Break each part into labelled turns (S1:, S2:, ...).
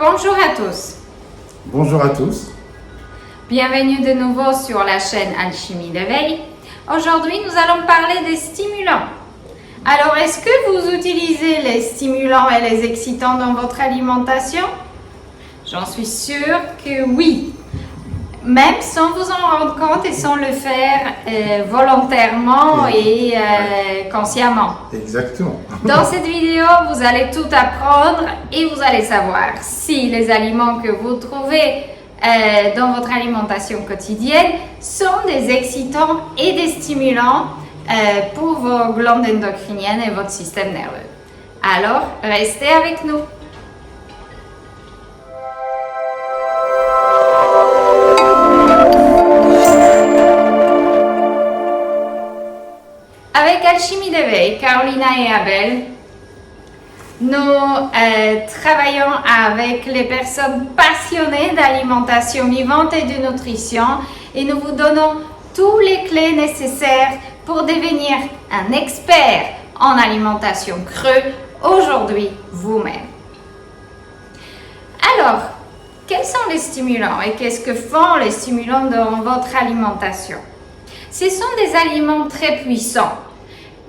S1: Bonjour à tous.
S2: Bonjour à tous.
S1: Bienvenue de nouveau sur la chaîne Alchimie d'éveil. Aujourd'hui, nous allons parler des stimulants. Alors, est-ce que vous utilisez les stimulants et les excitants dans votre alimentation? J'en suis sûre que oui. Même sans vous en rendre compte et sans le faire volontairement et consciemment.
S2: Exactement.
S1: Dans cette vidéo, vous allez tout apprendre et vous allez savoir si les aliments que vous trouvez dans votre alimentation quotidienne sont des excitants et des stimulants pour vos glandes endocriniennes et votre système nerveux. Alors, restez avec nous. Avec Alchimie d'éveil, Carolina et Abel, nous travaillons avec les personnes passionnées d'alimentation vivante et de nutrition et nous vous donnons toutes les clés nécessaires pour devenir un expert en alimentation creux aujourd'hui vous-même. Alors, quels sont les stimulants et qu'est-ce que font les stimulants dans votre alimentation? Ce sont des aliments très puissants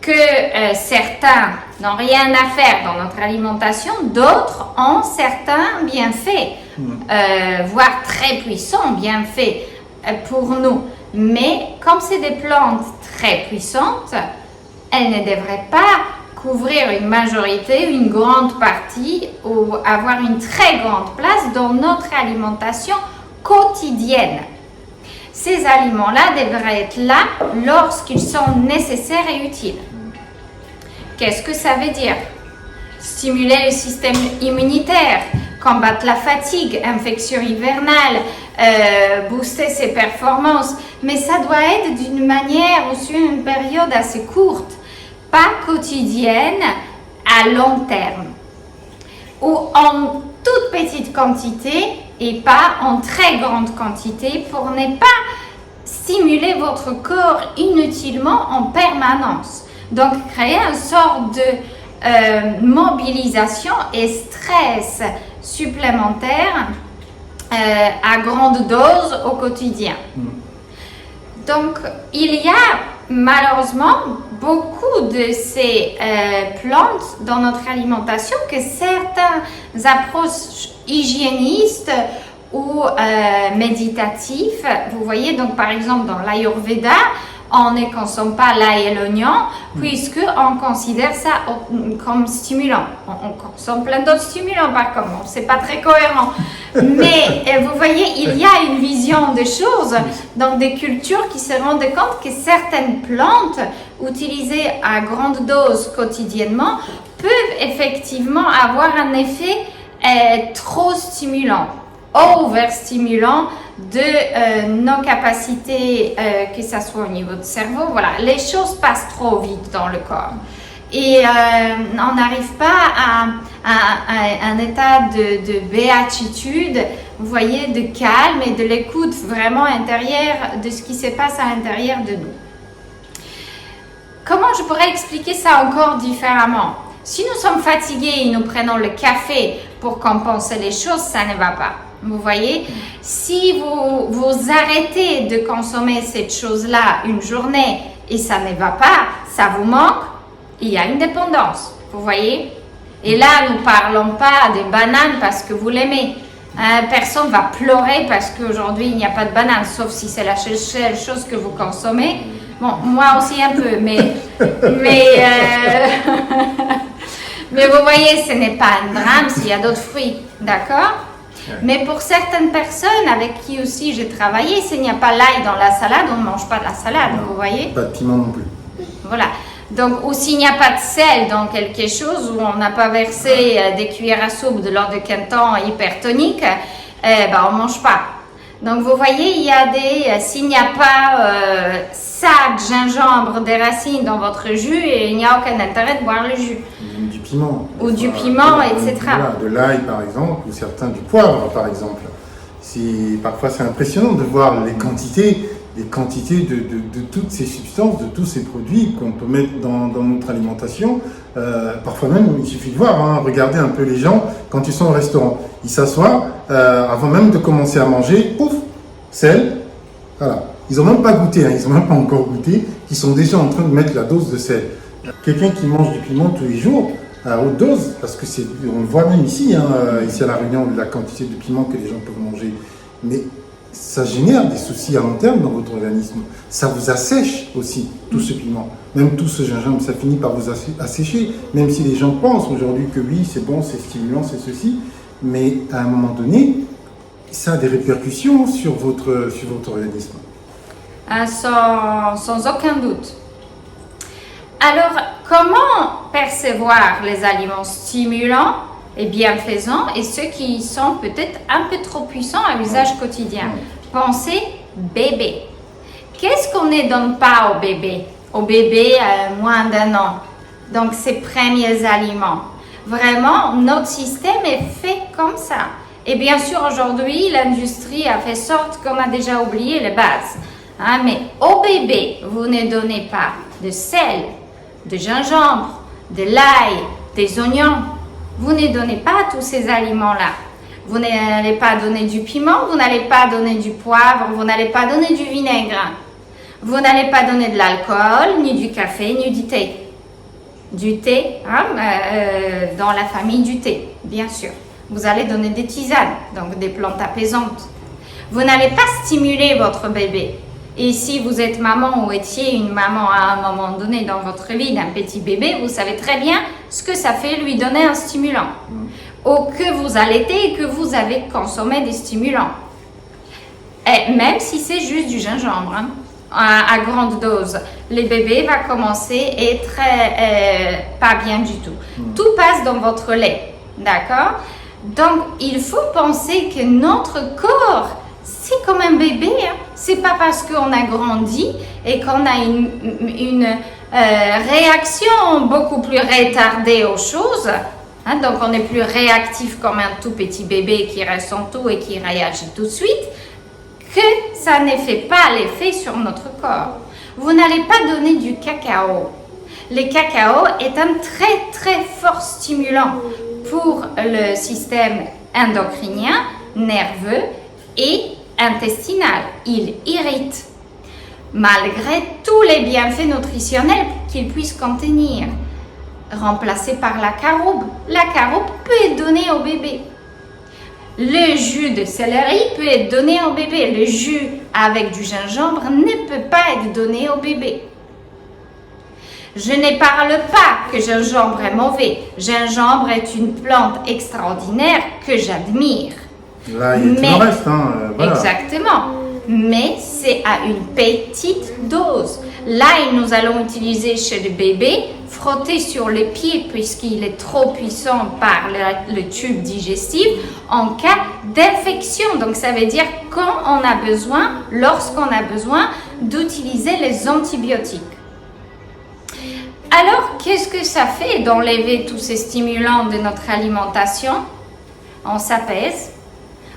S1: que certains n'ont rien à faire dans notre alimentation, d'autres ont certains bienfaits, voire très puissants bienfaits pour nous. Mais comme c'est des plantes très puissantes, elles ne devraient pas couvrir une majorité, une grande partie ou avoir une très grande place dans notre alimentation quotidienne. Ces aliments-là devraient être là lorsqu'ils sont nécessaires et utiles. Qu'est-ce que ça veut dire? Stimuler le système immunitaire, combattre la fatigue, infection hivernale, booster ses performances. Mais ça doit être d'une manière ou sur une période assez courte, pas quotidienne, à long terme. Ou en toute petite quantité et pas en très grande quantité pour ne pas stimuler votre corps inutilement en permanence. Donc, créer une sorte de mobilisation et stress supplémentaire à grande dose au quotidien. Donc, il y a malheureusement beaucoup de ces plantes dans notre alimentation que certaines approches hygiénistes ou méditatives, vous voyez, donc par exemple dans l'Ayurveda, on ne consomme pas l'ail et l'oignon puisqu'on considère ça comme stimulant. On consomme plein d'autres stimulants par contre, c'est pas très cohérent. Mais vous voyez, il y a une vision des choses dans des cultures qui se rendent compte que certaines plantes utilisées à grande dose quotidiennement peuvent effectivement avoir un effet trop stimulant, overstimulant de nos capacités, que ce soit au niveau du cerveau. Voilà, les choses passent trop vite dans le corps. Et on n'arrive pas à un état de béatitude, vous voyez, de calme et de l'écoute vraiment intérieure de ce qui se passe à l'intérieur de nous. Comment je pourrais expliquer ça encore différemment? Si nous sommes fatigués et nous prenons le café pour compenser les choses, ça ne va pas. Vous voyez, si vous arrêtez de consommer cette chose-là une journée et ça ne va pas, ça vous manque, il y a une dépendance, vous voyez. Et là, nous ne parlons pas des bananes parce que vous l'aimez. Personne ne va pleurer parce qu'aujourd'hui, il n'y a pas de banane, sauf si c'est la seule chose que vous consommez. Bon, moi aussi un peu, mais vous voyez, ce n'est pas un drame s'il y a d'autres fruits, d'accord? Mais pour certaines personnes avec qui aussi j'ai travaillé, s'il n'y a pas l'ail dans la salade, on ne mange pas de la salade, vous voyez?
S2: Pas de piment non plus.
S1: Voilà. Donc, ou s'il n'y a pas de sel dans quelque chose, où on n'a pas versé des cuillères à soupe de l'eau de Quinton hypertonique, on ne mange pas. Donc, vous voyez, il y a s'il n'y a pas sac, gingembre, des racines dans votre jus, il n'y a aucun intérêt de boire le jus.
S2: Du piment.
S1: Ou du piment, etc.
S2: Voilà, de l'ail par exemple, ou certains du poivre par exemple. Parfois c'est impressionnant de voir les quantités les quantités de toutes ces substances, de tous ces produits qu'on peut mettre dans notre alimentation. Parfois même, il suffit de voir, hein, regardez un peu les gens quand ils sont au restaurant. Ils s'assoient, avant même de commencer à manger, pouf, sel, voilà. Ils n'ont même pas goûté, hein, ils n'ont même pas encore goûté, ils sont déjà en train de mettre la dose de sel. Quelqu'un qui mange du piment tous les jours, à haute dose, parce que on le voit même ici, hein, ici à La Réunion, la quantité de piment que les gens peuvent manger, mais ça génère des soucis à long terme dans votre organisme. Ça vous assèche aussi, tout ce piment. Même tout ce gingembre, ça finit par vous assécher. Même si les gens pensent aujourd'hui que oui, c'est bon, c'est stimulant, c'est ceci. Mais à un moment donné, ça a des répercussions sur votre organisme.
S1: Sans aucun doute. Alors, comment percevoir les aliments stimulants et bienfaisants et ceux qui sont peut-être un peu trop puissants à usage quotidien? Pensez bébé. Qu'est-ce qu'on ne donne pas au bébé? Au bébé à moins d'1 an. Donc, ces premiers aliments. Vraiment, notre système est fait comme ça. Et bien sûr, aujourd'hui, l'industrie a fait sorte qu'on a déjà oublié les bases. Hein, mais au bébé, vous ne donnez pas de sel, de gingembre, de l'ail, des oignons. Vous ne donnez pas tous ces aliments-là. Vous n'allez pas donner du piment, vous n'allez pas donner du poivre, vous n'allez pas donner du vinaigre. Vous n'allez pas donner de l'alcool, ni du café, ni du thé. Du thé, hein, dans la famille du thé, bien sûr. Vous allez donner des tisanes, donc des plantes apaisantes. Vous n'allez pas stimuler votre bébé. Et si vous êtes maman ou étiez une maman à un moment donné dans votre vie d'un petit bébé, vous savez très bien ce que ça fait lui donner un stimulant. Ou que vous allaitez et que vous avez consommé des stimulants. Et même si c'est juste du gingembre, hein, à grande dose, le bébé va commencer à être pas bien du tout. Tout passe dans votre lait, d'accord? Donc, il faut penser que notre corps, c'est comme un bébé. Hein. C'est pas parce qu'on a grandi et qu'on a une réaction beaucoup plus retardée aux choses. Hein, donc, on est plus réactif comme un tout petit bébé qui ressent tout et qui réagit tout de suite, que ça ne fait pas l'effet sur notre corps. Vous n'allez pas donner du cacao. Le cacao est un très très fort stimulant pour le système endocrinien, nerveux et intestinal. Il irrite, malgré tous les bienfaits nutritionnels qu'il puisse contenir. Remplacé par la caroube. La caroube peut être donnée au bébé. Le jus de céleri peut être donné au bébé. Le jus avec du gingembre ne peut pas être donné au bébé. Je ne parle pas que gingembre est mauvais. Gingembre est une plante extraordinaire que j'admire.
S2: Là, il y a tout le reste, hein, voilà.
S1: Exactement. Mais c'est à une petite dose. Là, nous allons utiliser chez le bébé, frotter sur les pieds puisqu'il est trop puissant par le tube digestif en cas d'infection. Donc, ça veut dire quand on a besoin, lorsqu'on a besoin d'utiliser les antibiotiques. Alors, qu'est-ce que ça fait d'enlever tous ces stimulants de notre alimentation? On s'apaise,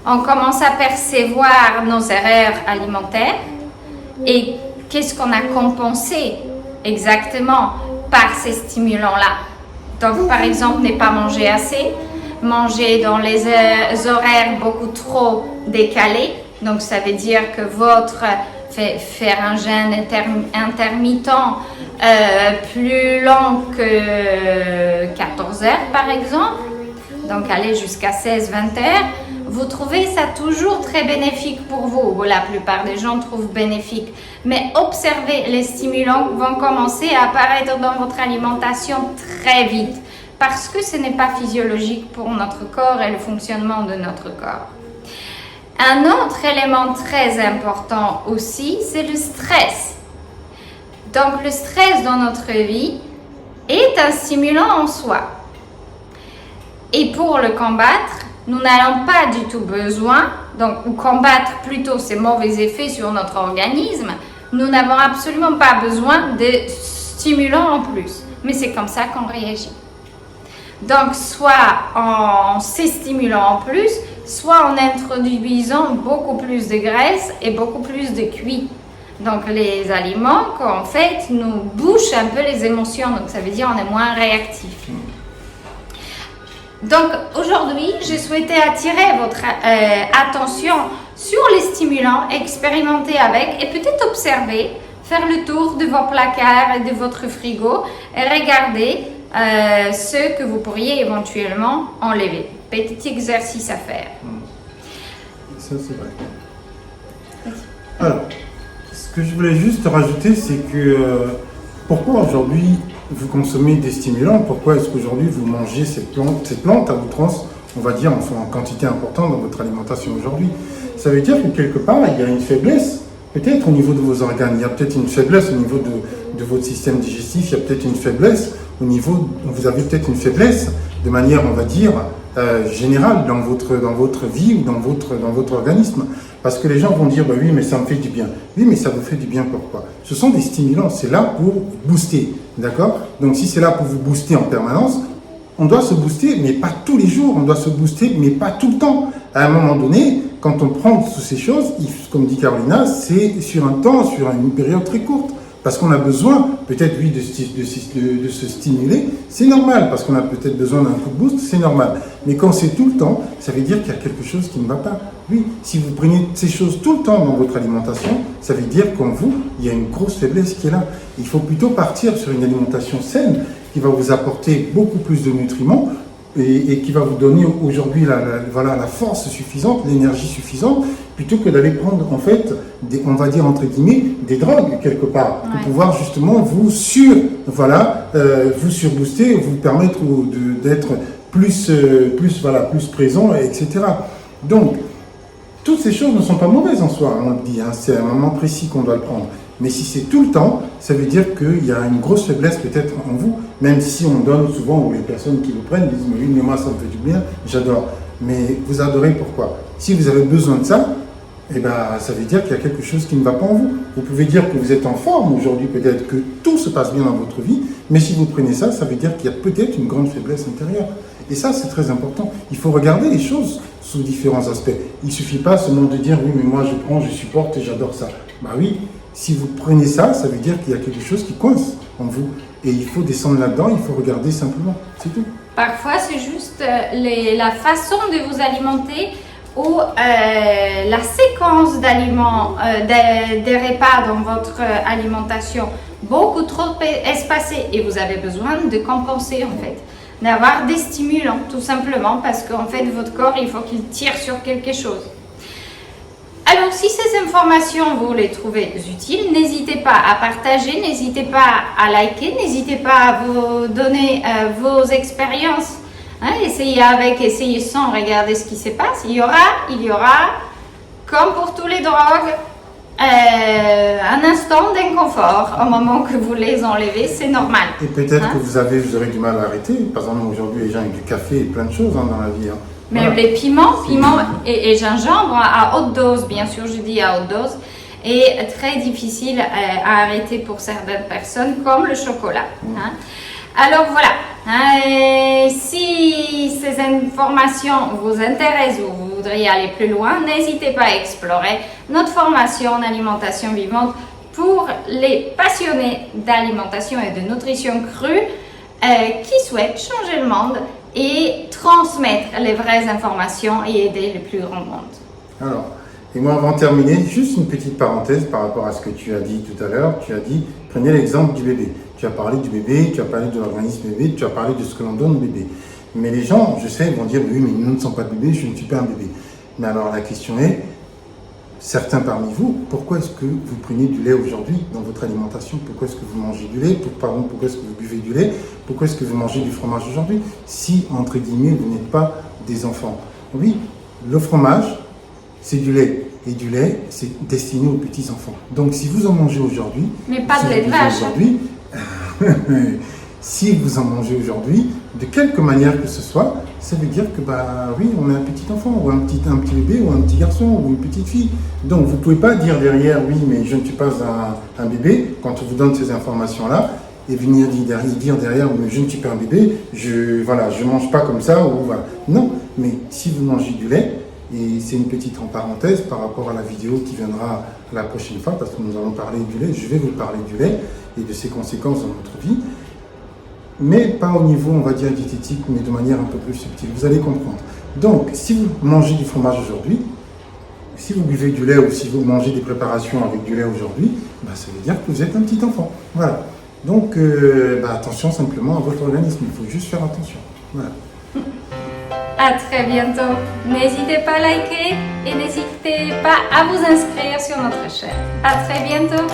S1: on commence à percevoir nos erreurs alimentaires et qu'est-ce qu'on a compensé exactement par ces stimulants-là. Donc, par exemple, ne pas manger assez, manger dans les horaires beaucoup trop décalés. Donc, ça veut dire que faire un jeûne intermittent plus long que 14 heures, par exemple, donc aller jusqu'à 16-20 heures, vous trouvez ça toujours très bénéfique pour vous. La plupart des gens trouvent bénéfique. Mais observez, les stimulants vont commencer à apparaître dans votre alimentation très vite parce que ce n'est pas physiologique pour notre corps et le fonctionnement de notre corps. Un autre élément très important aussi, c'est le stress. Donc, le stress dans notre vie est un stimulant en soi. Et pour le combattre, nous n'avons pas du tout besoin, ou combattre plutôt ces mauvais effets sur notre organisme, nous n'avons absolument pas besoin de stimulants en plus. Mais c'est comme ça qu'on réagit. Donc, soit en stimulant en plus, soit en introduisant beaucoup plus de graisse et beaucoup plus de cuit. Donc les aliments qu'en fait nous bouchent un peu les émotions, donc ça veut dire on est moins réactif. Donc aujourd'hui, je souhaitais attirer votre attention sur les stimulants, expérimenter avec et peut-être observer, faire le tour de vos placards et de votre frigo et regarder ce que vous pourriez éventuellement enlever. Petit exercice à faire.
S2: Ça, c'est vrai. Alors, ce que je voulais juste rajouter, c'est que pourquoi aujourd'hui vous consommez des stimulants? Pourquoi est-ce qu'aujourd'hui vous mangez ces plantes à outrance, on va dire en quantité importante dans votre alimentation aujourd'hui? Ça veut dire que quelque part, il y a une faiblesse, peut-être au niveau de vos organes, il y a peut-être une faiblesse au niveau de votre système digestif, il y a peut-être une faiblesse au niveau, vous avez peut-être une faiblesse de manière, on va dire, générale dans votre vie ou dans votre organisme. Parce que les gens vont dire, bah oui, mais ça me fait du bien. Oui, mais ça vous fait du bien pourquoi? Ce sont des stimulants, c'est là pour booster, d'accord? Donc si c'est là pour vous booster en permanence, on doit se booster, mais pas tous les jours, on doit se booster, mais pas tout le temps. À un moment donné, quand on prend toutes ces choses, comme dit Carolina, c'est sur un temps, sur une période très courte. Parce qu'on a besoin, peut-être, oui, de se stimuler, c'est normal. Parce qu'on a peut-être besoin d'un coup de boost, c'est normal. Mais quand c'est tout le temps, ça veut dire qu'il y a quelque chose qui ne va pas. Oui, si vous prenez ces choses tout le temps dans votre alimentation, ça veut dire qu'en vous, il y a une grosse faiblesse qui est là. Il faut plutôt partir sur une alimentation saine qui va vous apporter beaucoup plus de nutriments et qui va vous donner aujourd'hui la force suffisante, l'énergie suffisante, plutôt que d'aller prendre, en fait, on va dire entre guillemets, des drogues quelque part, pour pouvoir justement vous surbooster, vous permettre d'être plus présent, etc. Donc, toutes ces choses ne sont pas mauvaises en soi, on le dit, hein, c'est à un moment précis qu'on doit le prendre. Mais si c'est tout le temps, ça veut dire qu'il y a une grosse faiblesse peut-être en vous, même si on donne souvent, ou les personnes qui le prennent disent « oui, mais moi ça me fait du bien, j'adore ». Mais vous adorez pourquoi? Si vous avez besoin de ça, eh ben, ça veut dire qu'il y a quelque chose qui ne va pas en vous. Vous pouvez dire que vous êtes en forme aujourd'hui, peut-être que tout se passe bien dans votre vie, mais si vous prenez ça, ça veut dire qu'il y a peut-être une grande faiblesse intérieure. Et ça, c'est très important. Il faut regarder les choses sous différents aspects. Il ne suffit pas seulement de dire « oui, mais moi je prends, je supporte et j'adore ça ». Bah oui, si vous prenez ça, ça veut dire qu'il y a quelque chose qui coince en vous. Et il faut descendre là-dedans, il faut regarder simplement, c'est tout.
S1: Parfois, c'est juste la façon de vous alimenter ou la séquence d'aliments, des repas dans votre alimentation beaucoup trop espacée et vous avez besoin de compenser en fait, d'avoir des stimulants tout simplement parce qu'en fait votre corps il faut qu'il tire sur quelque chose. Alors si ces informations vous les trouvez utiles, n'hésitez pas à partager, n'hésitez pas à liker, n'hésitez pas à vous donner vos expériences. Essayez avec, essayez sans, regardez ce qui se passe. Il y aura, comme pour tous les drogues, un instant d'inconfort au moment que vous les enlevez, c'est normal.
S2: Et peut-être que vous aurez du mal à arrêter. Par exemple, aujourd'hui, les gens avec du café et plein de choses dans la vie.
S1: Même voilà. Les piments et gingembre à haute dose, bien sûr, je dis à haute dose, est très difficile à arrêter pour certaines personnes, comme le chocolat. Alors voilà, si ces informations vous intéressent ou vous voudriez aller plus loin, n'hésitez pas à explorer notre formation en alimentation vivante pour les passionnés d'alimentation et de nutrition crue qui souhaitent changer le monde et transmettre les vraies informations et aider le plus grand monde.
S2: Alors, et moi avant de terminer, juste une petite parenthèse par rapport à ce que tu as dit tout à l'heure. Tu as dit, prenez l'exemple du bébé. Tu as parlé du bébé, tu as parlé de l'organisme bébé, tu as parlé de ce que l'on donne au bébé. Mais les gens, je sais, vont dire, oui, mais nous ne sommes pas de bébé, je ne suis pas un bébé. Mais alors la question est, certains parmi vous, pourquoi est-ce que vous prenez du lait aujourd'hui dans votre alimentation? Pourquoi est-ce que vous mangez du lait? Pourquoi est-ce que vous buvez du lait? Pourquoi est-ce que vous mangez du fromage aujourd'hui? Si, entre guillemets, vous n'êtes pas des enfants. Oui, le fromage, c'est du lait. Et du lait, c'est destiné aux petits-enfants. Donc, si vous en mangez aujourd'hui...
S1: Mais pas de lait de vache.
S2: Si vous en mangez aujourd'hui, de quelque manière que ce soit, ça veut dire que, oui, on est un petit enfant, ou un petit bébé, ou un petit garçon, ou une petite fille. Donc, vous ne pouvez pas dire derrière, oui, mais je ne suis pas un bébé, quand on vous donne ces informations-là, et venir dire derrière, mais je ne suis pas un bébé, je mange pas comme ça, ou voilà. Non, mais si vous mangez du lait, Et c'est une petite en parenthèse par rapport à la vidéo qui viendra la prochaine fois, parce que nous allons parler du lait. Je vais vous parler du lait et de ses conséquences dans notre vie, mais pas au niveau, on va dire, diététique, mais de manière un peu plus subtile. Vous allez comprendre. Donc, si vous mangez du fromage aujourd'hui, si vous buvez du lait ou si vous mangez des préparations avec du lait aujourd'hui, ça veut dire que vous êtes un petit enfant. Voilà. Donc, attention simplement à votre organisme. Il faut juste faire attention. Voilà.
S1: À très bientôt. N'hésitez pas à liker et n'hésitez pas à vous inscrire sur notre chaîne. À très bientôt.